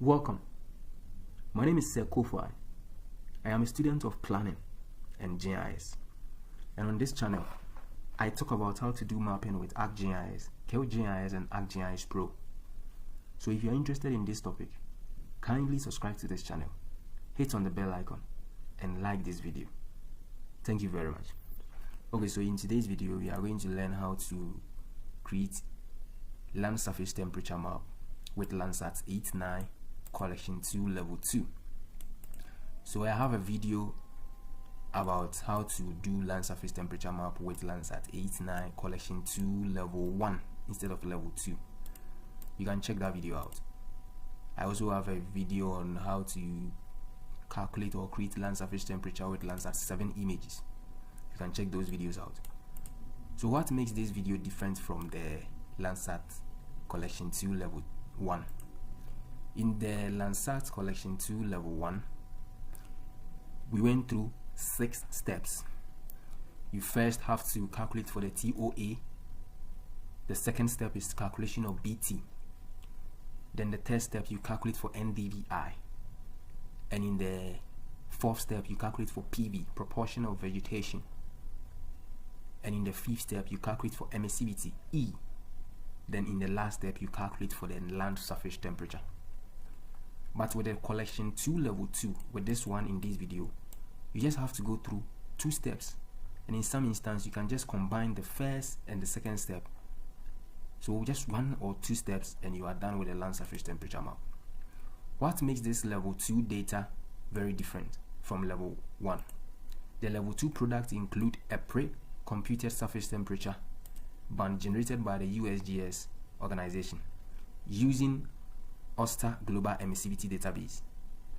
Welcome. My name is Sir Kofi. I am a student of planning and GIS. And on this channel, I talk about how to do mapping with ArcGIS, QGIS and ArcGIS Pro. So if you're interested in this topic, kindly subscribe to this channel, hit on the bell icon, and like this video. Thank you very much. Okay, so in today's video, we are going to learn how to create land surface temperature map with Landsat 8.9 Collection 2 Level 2. So I have a video about how to do land surface temperature map with Landsat 8.9 Collection 2 Level 1 instead of Level 2. You can check that video out. I also have a video on how to calculate or create land surface temperature with Landsat 7 images. You can check those videos out. So what makes this video different from the Landsat Collection 2 Level 1? In the Landsat Collection 2 Level 1, we went through 6 steps. You first have to calculate for the TOA. The second step is calculation of BT. Then the third step, you calculate for NDVI. And in the fourth step, you calculate for PV, proportion of vegetation. And in the fifth step, you calculate for emissivity, E. Then in the last step, you calculate for the land surface temperature. But with the Collection 2 Level 2, with this one in this video, you just have to go through 2 steps. And in some instances, you can just combine the first and the second step. So just 1 or 2 steps and you are done with the land surface temperature map. What makes this Level 2 data very different from Level 1? The Level 2 products include a pre-computed surface temperature band generated by the USGS organization using Ulster Global Emissivity Database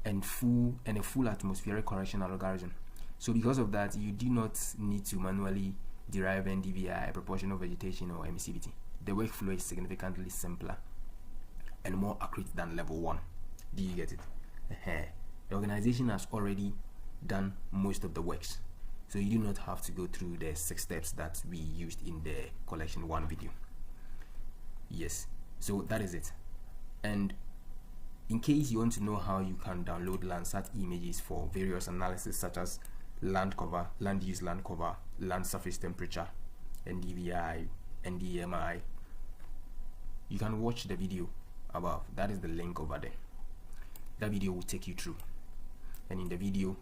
and a full atmospheric correction algorithm. So because of that, you do not need to manually derive NDVI, proportion of vegetation, or emissivity. The workflow is significantly simpler and more accurate than Level 1. Do you get it? The organization has already done most of the works, so you do not have to go through the 6 steps that we used in the Collection 1 video. Yes, so that is it. And in case you want to know how you can download Landsat images for various analysis such as land cover, land use land cover, land surface temperature, NDVI, NDMI, you can watch the video above. That is the link over there. That video will take you through. And in the video,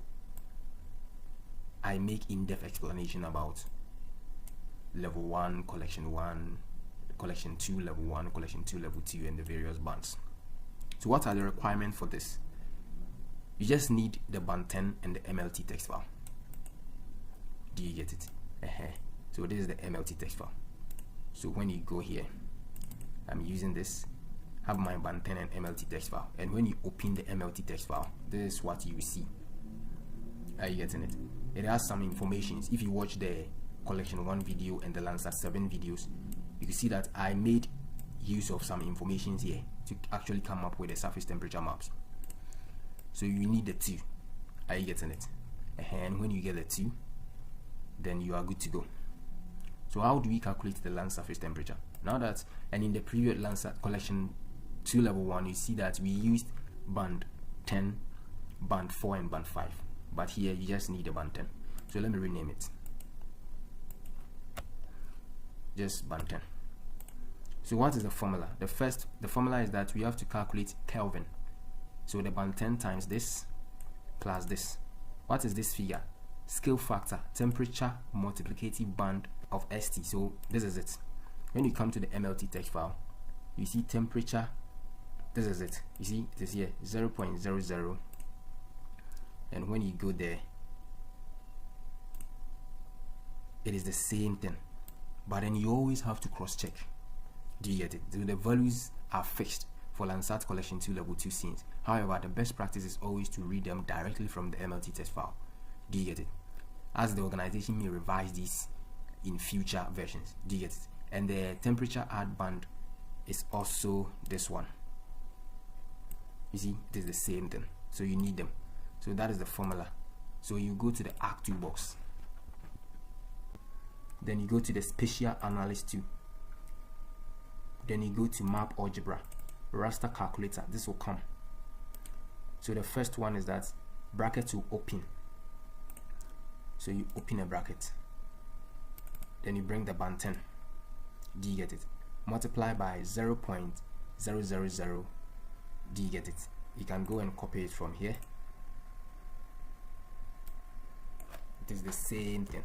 I make in-depth explanation about Level 1, Collection 1, Collection 2 Level 1, Collection 2 Level 2, and the various bands. So what are the requirements for this? You just need the band 10 and the MLT text file. Do you get it? So this is the MLT text file. So when you go here, I'm using this, have my band 10 and MLT text file. And when you open the MLT text file, this is what you will see. Are you getting it? It has some information. If you watch the Collection 1 video and the Landsat 7 videos, you can see that I made use of some information here to actually come up with the surface temperature maps. So you need the 2. Are you getting it? And when you get the 2, then you are good to go. So how do we calculate the land surface temperature? Now that, and in the previous Landsat Collection 2 Level 1, you see that we used band 10, band 4, and band 5. But here you just need a band 10. So let me rename it. Just band 10. So what is the formula? The formula is that we have to calculate Kelvin. So the band 10 times this plus this. What is this figure? Scale factor, temperature multiplicative band of ST. So this is it. When you come to the MLT text file, you see temperature. This is it. You see it is here 0.00. And when you go there, it is the same thing. But then you always have to cross check. Do you get it? So the values are fixed for Landsat Collection 2 Level 2 scenes. However, the best practice is always to read them directly from the MLT text file. Do you get it? As the organization may revise these in future versions. Do you get it? And the temperature add band is also this one. You see, it is the same thing. So you need them. So that is the formula. So you go to the ARC2 box. Then you go to the Spatial Analyst 2. Then you go to Map Algebra, Raster Calculator. This will come. So the first one is that bracket to open. So you open a bracket, then you bring the band 10. Do you get it? Multiply by 0.000. Do you get it? You can go and copy it from here. It is the same thing.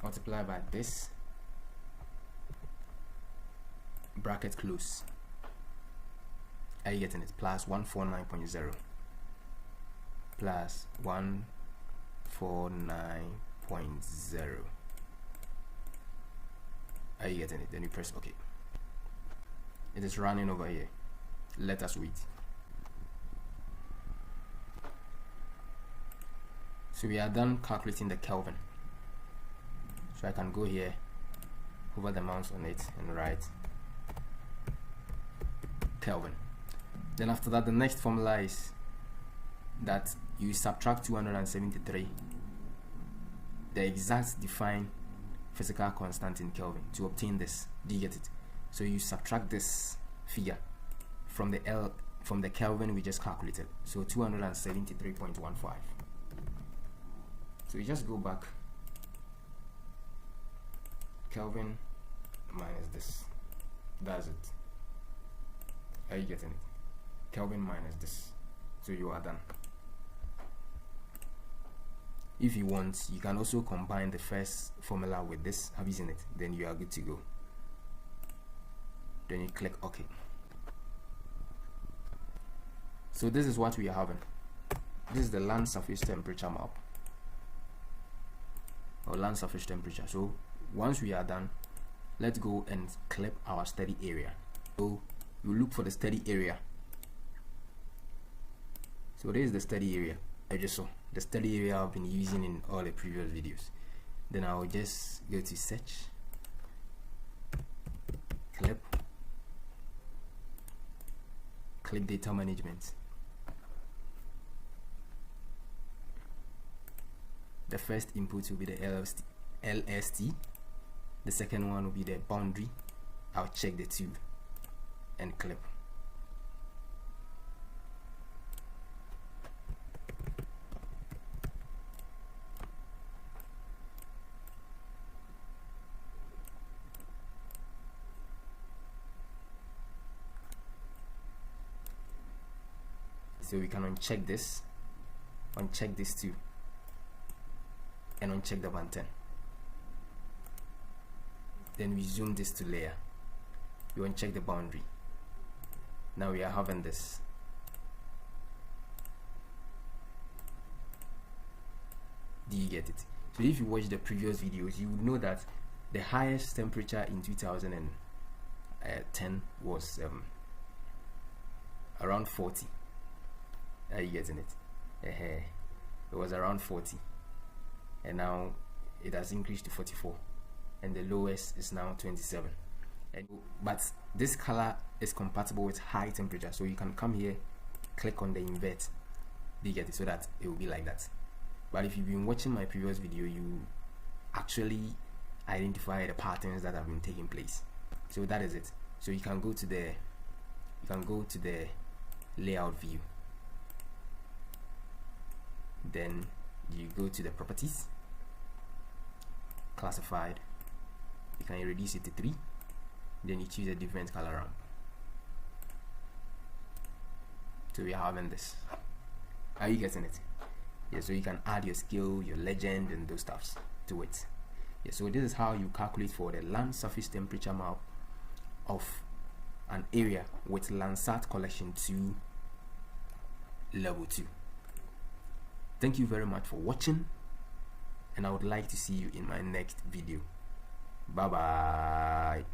Multiply by this, bracket close. Are you getting it? Plus 149.0 plus 149.0. Are you getting it? Then you press OK. It is running over here. Let us wait. So we are done calculating the Kelvin. So I can go here, hover the mouse on it, and write Kelvin. Then after that, the next formula is that you subtract 273, the exact defined physical constant in Kelvin, to obtain this. Do you get it? So you subtract this figure from the Kelvin we just calculated. So 273.15. So you just go back. Kelvin minus this. That's it. Are you getting it? Kelvin minus this. So you are done. If you want, you can also combine the first formula with this. Have you seen it? Then you are good to go. Then you click OK. So this is what we are having. This is the land surface temperature map, or land surface temperature. So once we are done, let's go and clip our study area. So you look for the study area. So this is the study area. I just saw the study area I've been using in all the previous videos. Then I will just go to search, clip data management. The first input will be the LST. The second one will be the boundary. I'll check the two and clip. So we can uncheck this too, and uncheck the band 10. Then we zoom this to layer. We uncheck the boundary. Now we are having this. Do you get it? So if you watch the previous videos, you would know that the highest temperature in 2010 was around 40. Are you getting it? It was around 40, and now it has increased to 44, and the lowest is now 27. But this color is compatible with high temperature, so you can come here, click on the invert. Do you get it? So that it will be like that. But if you've been watching my previous video, you actually identify the patterns that have been taking place. So that is it. So you can go to the layout view. Then you go to the properties, classified. You can reduce it to 3. Then you choose a different color ramp. So we are having this. Are you getting it? Yeah, so you can add your scale, your legend, and those stuffs to it. Yeah, so this is how you calculate for the land surface temperature map of an area with Landsat Collection 2 level 2. Thank you very much for watching, and I would like to see you in my next video. Bye bye.